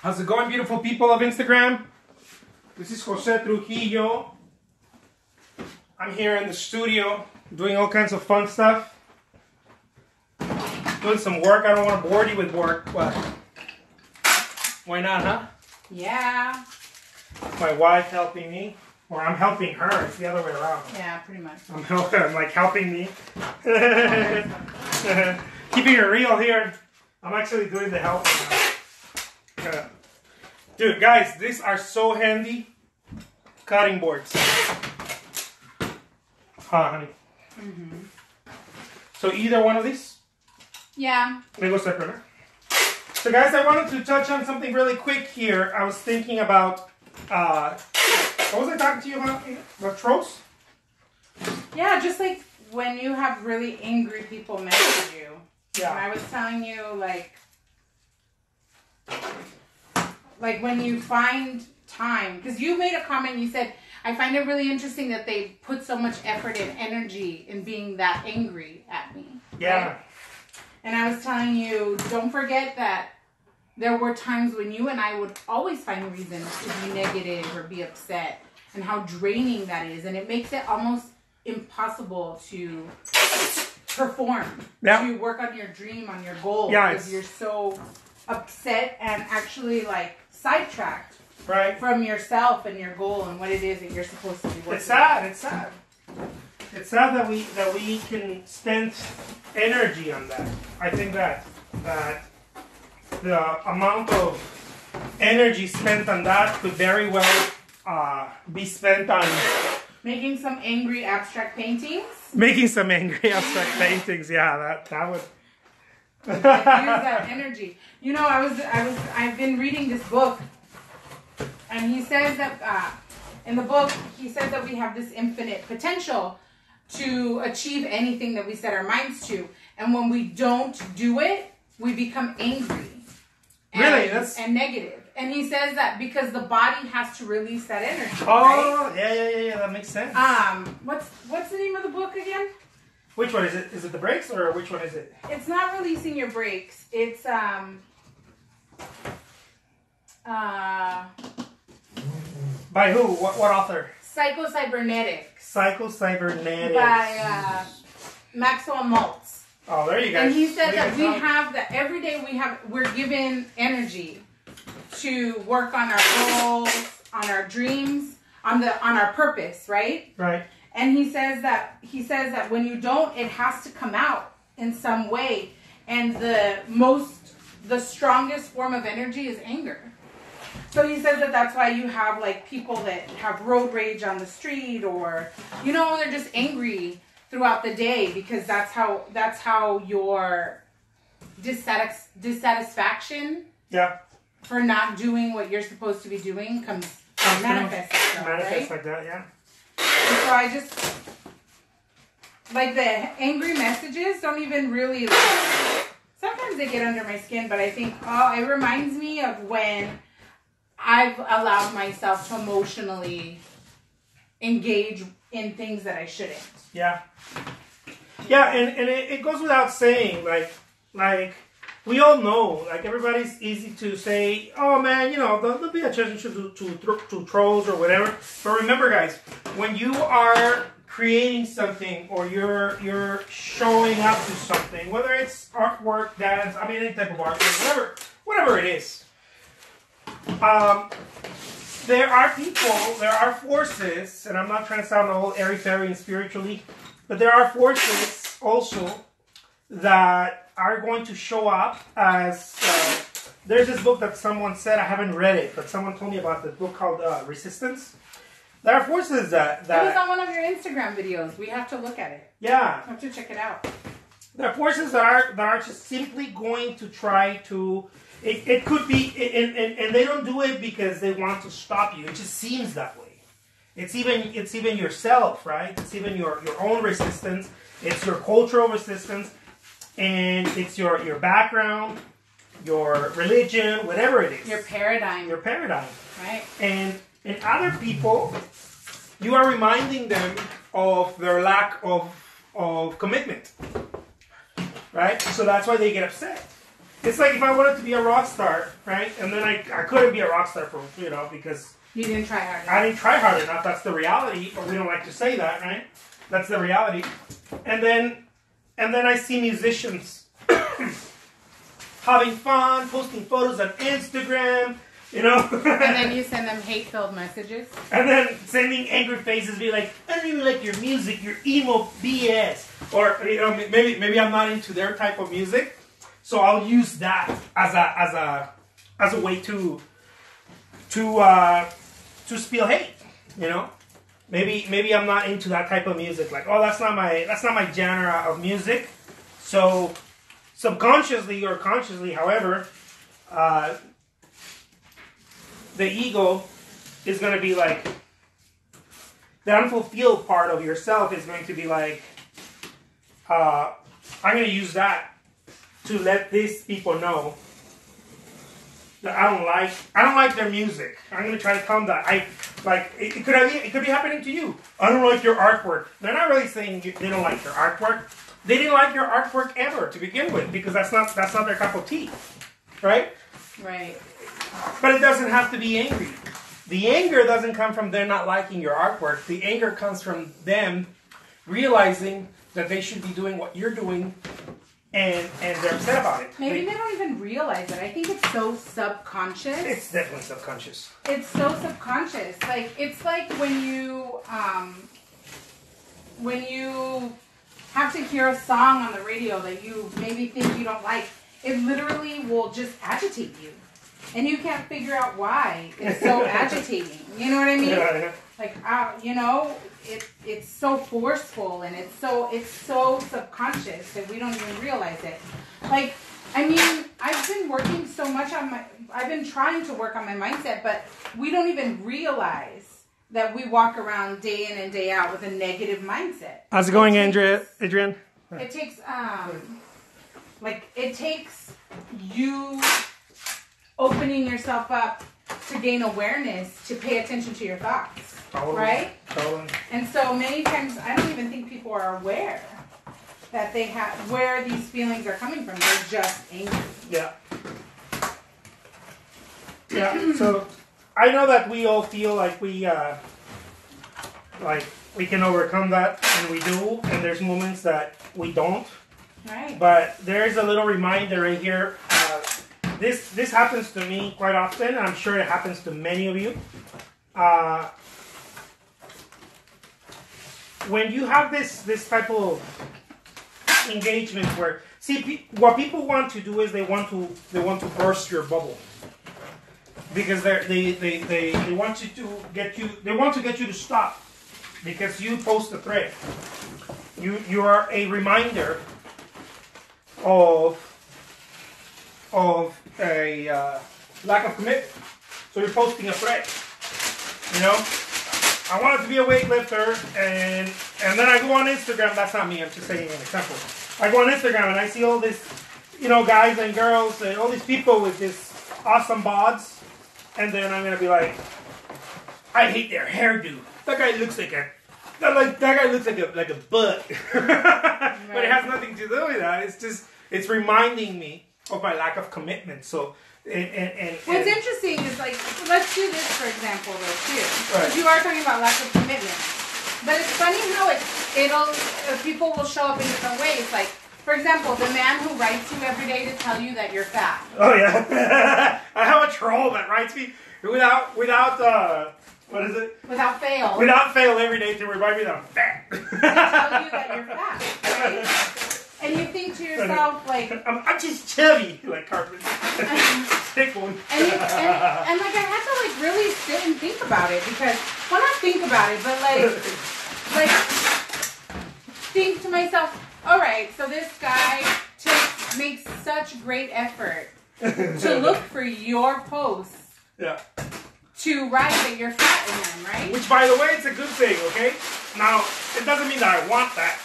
How's it going, beautiful people of Instagram? This is Jose Trujillo. I'm here in the studio doing all kinds of fun stuff. Doing some work. I don't want to bore you with work, but why not, huh? Yeah. My wife helping me, or I'm helping her. It's the other way around. Yeah, pretty much. I'm like helping me. Keeping it real here. I'm actually doing the helping. Dude, guys, these are so handy. Cutting boards. Huh, honey? Mm-hmm. So either one of these? Yeah. Me gusta primero. So guys, I wanted to touch on something really quick here. I was thinking about, what was I talking to you about? About trolls? Yeah, just like when you have really angry people message you. Yeah. And I was telling you, like when you find time, because you made a comment, you said, I find it really interesting that they put so much effort and energy in being that angry at me. Yeah. Right? And I was telling you, don't forget that there were times when you and I would always find reasons to be negative or be upset, and how draining that is. And it makes it almost impossible to perform, to work on your dream, on your goal, because you're so upset and actually like sidetracked from yourself and your goal and what it is that you're supposed to be working on. It's sad. It's sad. It's sad that we can spend energy on that. I think that the amount of energy spent on that could very well be spent on making some angry abstract paintings. Making some angry abstract paintings. Yeah, that would. Use that energy. You know, I've been reading this book, and he says that in the book he says that we have this infinite potential to achieve anything that we set our minds to, and when we don't do it, we become angry. And negative. And he says that because the body has to release that energy. Oh, right? yeah, that makes sense. What's the name of the book again? Which one is it? Is it the brakes, or which one is it? It's not releasing your brakes. It's by who? What author? Psycho-Cybernetics. Psycho-Cybernetics. By Maxwell Maltz. Oh, there you go. And he said that we have that every day we're given energy to work on our goals, on our dreams, on our purpose, right? Right. And he says that when you don't, it has to come out in some way. And the strongest form of energy is anger. So he says that that's why you have like people that have road rage on the street, or they're just angry throughout the day, because that's how your dissatisfaction for not doing what you're supposed to be doing comes manifest itself, right? Like that, yeah. And so I just, like, the angry messages don't even really, sometimes they get under my skin, but I think, it reminds me of when I've allowed myself to emotionally engage in things that I shouldn't. Yeah. Yeah, and it goes without saying, like, we all know, like, everybody's easy to say, oh man, don't pay attention to trolls or whatever. But remember, guys, when you are creating something, or you're showing up to something, whether it's artwork, dance, any type of art, whatever it is, there are forces, and I'm not trying to sound all airy-fairy and spiritually, but there are forces also that are going to show up as, there's this book that someone said, I haven't read it, but someone told me about this book called Resistance. There are forces that... It was on one of your Instagram videos. We have to look at it. Yeah. We have to check it out. There are forces that are just simply going to try to... It could be... And they don't do it because they want to stop you. It just seems that way. It's even yourself, right? It's even your own resistance. It's your cultural resistance. And it's your background, your religion, whatever it is. Your paradigm. Your paradigm. Right. And other people, you are reminding them of their lack of commitment. Right? So that's why they get upset. it's like if I wanted to be a rock star, right? And then I couldn't be a rock star for, because You didn't try hard enough. I didn't try hard enough. That's the reality, but we don't like to say that, right? That's the reality. And then I see musicians having fun, posting photos on Instagram, And then you send them hate-filled messages. And then sending angry faces, be like, I don't even like your music, your emo BS. Or maybe I'm not into their type of music, so I'll use that as a way to spill hate. Maybe I'm not into that type of music. Like, oh, that's not my genre of music. So subconsciously or consciously, however, the ego is going to be like, the unfulfilled part of yourself is going to be like, I'm going to use that to let these people know that I don't like their music. I'm going to try to tell them that it could be happening to you. I don't like your artwork. They're not really saying they don't like your artwork. They didn't like your artwork ever to begin with, because that's not their cup of tea, right? Right. But it doesn't have to be angry. The anger doesn't come from them not liking your artwork. The anger comes from them realizing that they should be doing what you're doing, and they're upset about it. Maybe they don't even realize it. I think it's so subconscious. It's definitely subconscious. It's so subconscious. It's like when you have to hear a song on the radio that you maybe think you don't like. It literally will just agitate you. And you can't figure out why it's so agitating. You know what I mean? Yeah. Like, it's so forceful, and it's so subconscious that we don't even realize it. Like, I mean, I've been working so much I've been trying to work on my mindset, but we don't even realize that we walk around day in and day out with a negative mindset. How's it going, Adrian? It takes, it takes you opening yourself up to gain awareness, to pay attention to your thoughts, right? Totally. And so many times, I don't even think people are aware that they have where these feelings are coming from. They're just angry. Yeah. Yeah. So I know that we all feel like we can overcome that, and we do. And there's moments that we don't. Right. But there's a little reminder right here. This happens to me quite often, and I'm sure it happens to many of you. When you have this type of engagement where, what people want to do is they want to burst your bubble, because they want to get you to stop because you post a thread. You are a reminder of a lack of commitment. So you're posting a thread. I wanted to be a weightlifter, and then I go on Instagram. That's not me. I'm just saying an example. I go on Instagram and I see all this, guys and girls, and all these people with this awesome bods, and then I'm gonna be like, I hate their hairdo. That guy looks like a butt. But it has nothing to do with that. It's reminding me of my lack of commitment. So, and what's interesting is, like, let's do this for example, though, too. Right. Because you are talking about lack of commitment, but it's funny how people will show up in different ways. Like, for example, the man who writes you every day to tell you that you're fat. Oh yeah, I have a troll that writes me without what is it? Without fail. Without fail every day to remind me that I'm fat. They tell you that you're fat, right? And you think to yourself, like, I'm just chubby, like Carpenter. Stick one. And like, I had to, like, really sit and think about it, because, well, not think about it, but like think to myself, all right, so this guy makes such great effort to look for your posts. Yeah. To write that you're fat in them, right? Which, by the way, it's a good thing, okay? Now, it doesn't mean that I want that.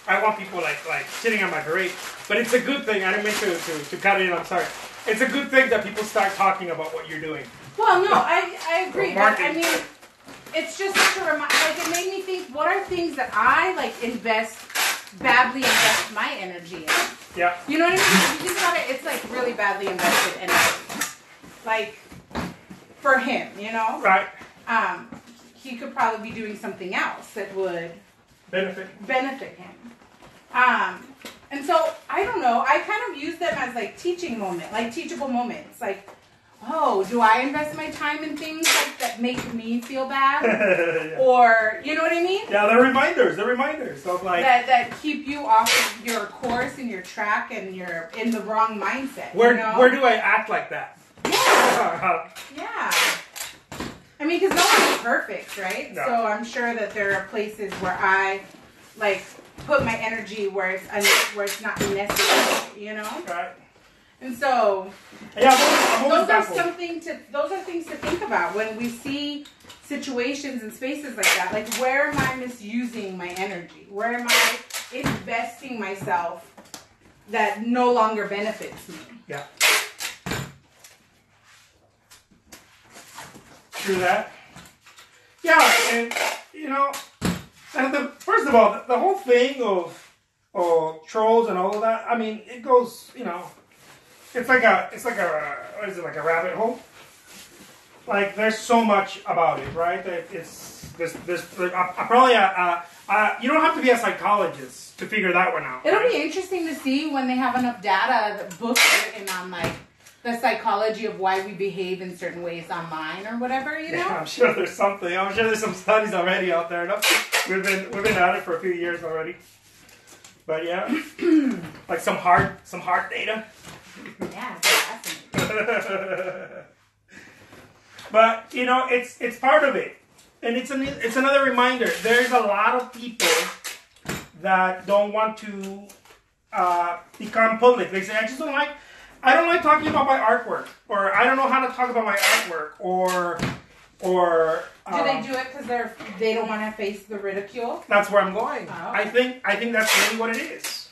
I want people like sitting on my parade, but it's a good thing. I didn't mean to cut it in. I'm sorry. It's a good thing that people start talking about what you're doing. Well, no, I agree. But, I mean, it's just such a reminder. Like, it made me think, what are things that I invest badly invest my energy in. Yeah. You know what I mean? If you think about it, it's like really badly invested energy. Like, for him, you know? Right. He could probably be doing something else that would benefit him. And so, I don't know, I kind of use them as like teachable moments. Like, oh, do I invest my time in things like that make me feel bad? Yeah. Or, you know what I mean? Yeah, they're reminders of like... That keep you off of your course and your track and you're in the wrong mindset. Where do I act like that? Yeah. Yeah. I mean, because no one's perfect, right? No. So I'm sure that there are places where I, like, put my energy where it's not necessary, you know? Right. And so, yeah, those are things to think about when we see situations and spaces like that. Like, where am I misusing my energy? Where am I investing myself that no longer benefits me? Yeah. True that. Yeah, and you know, and first of all, the whole thing of trolls and all of that. I mean, it goes, you know. It's like a what is it, like a rabbit hole? Like, there's so much about it, right? There's probably you don't have to be a psychologist to figure that one out. It'll right? be interesting to see when they have enough data, the books written on like the psychology of why we behave in certain ways online or whatever, you know? Yeah, I'm sure there's something. I'm sure there's some studies already out there. No? We've been at it for a few years already. But yeah, like some hard data. Yeah, it's fascinating. But you know, it's part of it, and it's another reminder. There's a lot of people that don't want to become public. They say, I don't like talking about my artwork, or I don't know how to talk about my artwork, or do they do it because they don't want to face the ridicule? That's where I'm going. Oh. I think that's really what it is.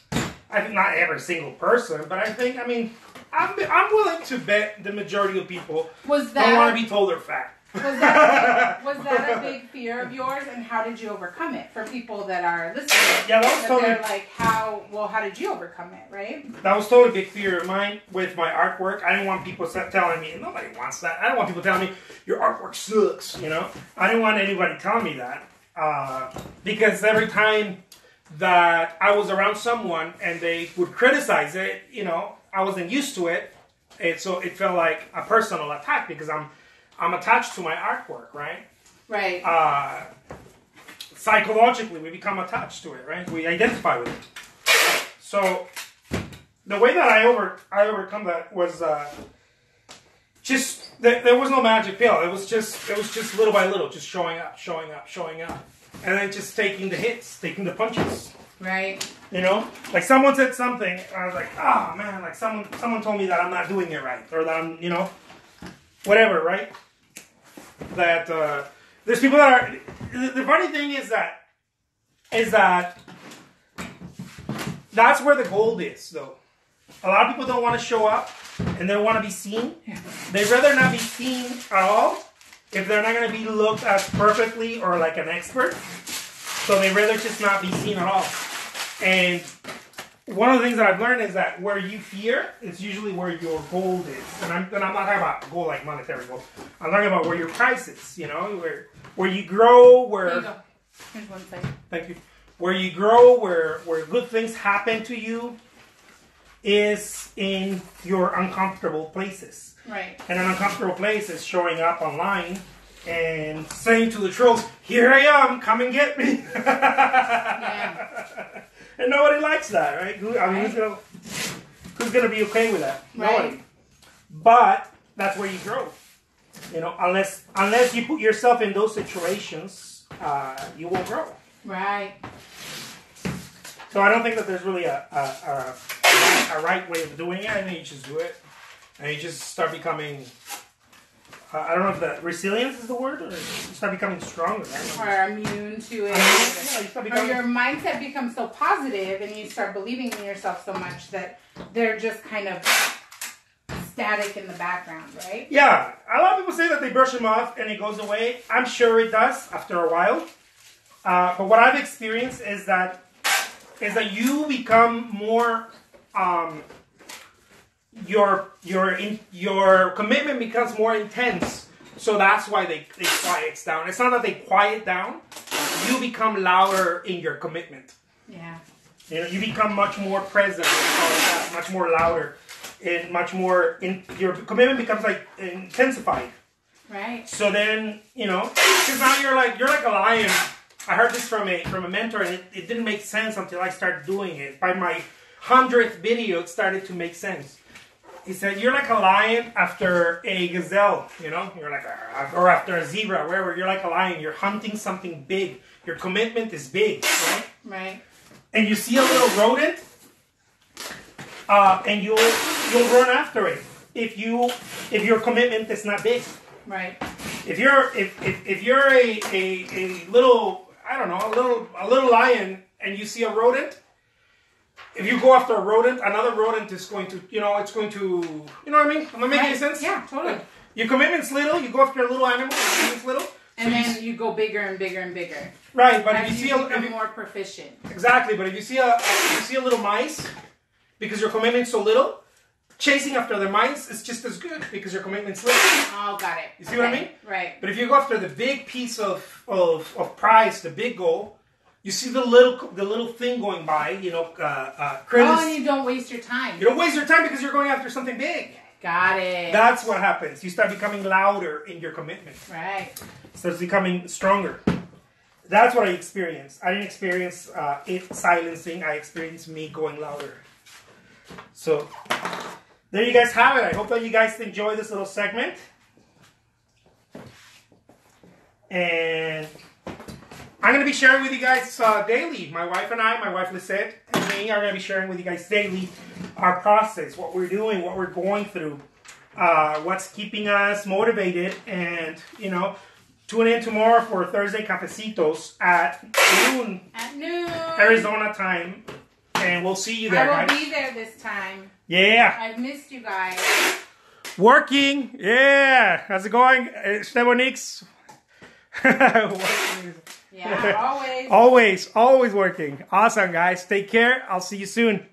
I think not every single person, but I mean, I'm willing to bet the majority of people don't want to be told they're fat. Was that a big fear of yours, and how did you overcome it? For people that are listening, yeah, that was totally. They're like, how did you overcome it, right? That was totally a big fear of mine with my artwork. I didn't want people telling me, nobody wants that. I don't want people telling me, your artwork sucks, you know? I didn't want anybody telling me that. Because every time that I was around someone and they would criticize it, you know, I wasn't used to it. And so it felt like a personal attack because I'm attached to my artwork, right? Right. Psychologically, we become attached to it, right? We identify with it. So the way that I overcome that was just there was no magic pill. It was just little by little, just showing up, and then just taking the hits, taking the punches. Right. You know, like someone said something, and I was like, oh man, like someone told me that I'm not doing it right, or that I'm, you know, whatever, right? That there's people that are. The funny thing is that that's where the gold is, though. A lot of people don't want to show up, and they don't want to be seen. They'd rather not be seen at all if they're not going to be looked at perfectly or like an expert. So they'd rather just not be seen at all. And one of the things that I've learned is that where you fear is usually where your gold is. And I'm not talking about gold like monetary gold. I'm talking about where your price is, you know, where you grow, where... Here you go. Here's one thing. Thank you. Where you grow, where good things happen to you is in your uncomfortable places. Right. And an uncomfortable place is showing up online and saying to the trolls, here I am, come and get me. Yeah. And nobody likes that, right? I mean, who's gonna be okay with that? Right. Nobody. But that's where you grow. You know, unless you put yourself in those situations, you won't grow. Right. So I don't think that there's really a right way of doing it. I think you just do it, and you just start becoming. I don't know if that resilience is the word, or you start becoming stronger. Or immune to it. Or your mindset becomes so positive, and you start believing in yourself so much that they're just kind of static in the background, right? Yeah, a lot of people say that they brush them off and it goes away. I'm sure it does after a while. But what I've experienced is that is that you become more, your commitment becomes more intense. So that's why they quiet down. It's not that they quiet down. You become louder in your commitment. Yeah. You know, you become much more present, much more louder, and much more. Your commitment becomes like intensified. Right. So then, you know, because now you're like a lion. I heard this from a mentor, and it didn't make sense until I started doing it. By my 100th video, it started to make sense. He said, you're like a lion after a gazelle, you know? You're like or after a zebra, wherever. You're like a lion. You're hunting something big. Your commitment is big, right? Right. And you see a little rodent, and you'll run after it if your commitment is not big. Right. If you're a little, I don't know, a little lion, and you see a rodent, if you go after a rodent, another rodent is going to, it's going to, you know what I mean? Am I making any sense? Yeah, totally. Like, your commitment's little, you go after a little animal, your commitment's little. And then you go bigger and bigger and bigger. Right, but as if you see become more proficient. Exactly, but if you see a little mice, because your commitment's so little, chasing after the mice is just as good because your commitment's little. Oh, got it. You see what I mean? Right. But if you go after the big piece of prize, the big goal, you see the little thing going by, critters. Oh, and you don't waste your time. You don't waste your time because you're going after something big. Got it. That's what happens. You start becoming louder in your commitment. Right. It starts becoming stronger. That's what I experienced. I didn't experience it silencing. I experienced me going louder. So, there you guys have it. I hope that you guys enjoy this little segment. And I'm going to be sharing with you guys daily. My wife Lisette, and me are going to be sharing with you guys daily our process, what we're doing, what we're going through, what's keeping us motivated, and, tune in tomorrow for Thursday Cafecitos at noon. At noon. Arizona time. And we'll see you there, I will guys. be there this time. Yeah. I've missed you guys. Working. Yeah. How's it going? Stebonix? Yeah, always. Always working. Awesome, guys. Take care. I'll see you soon.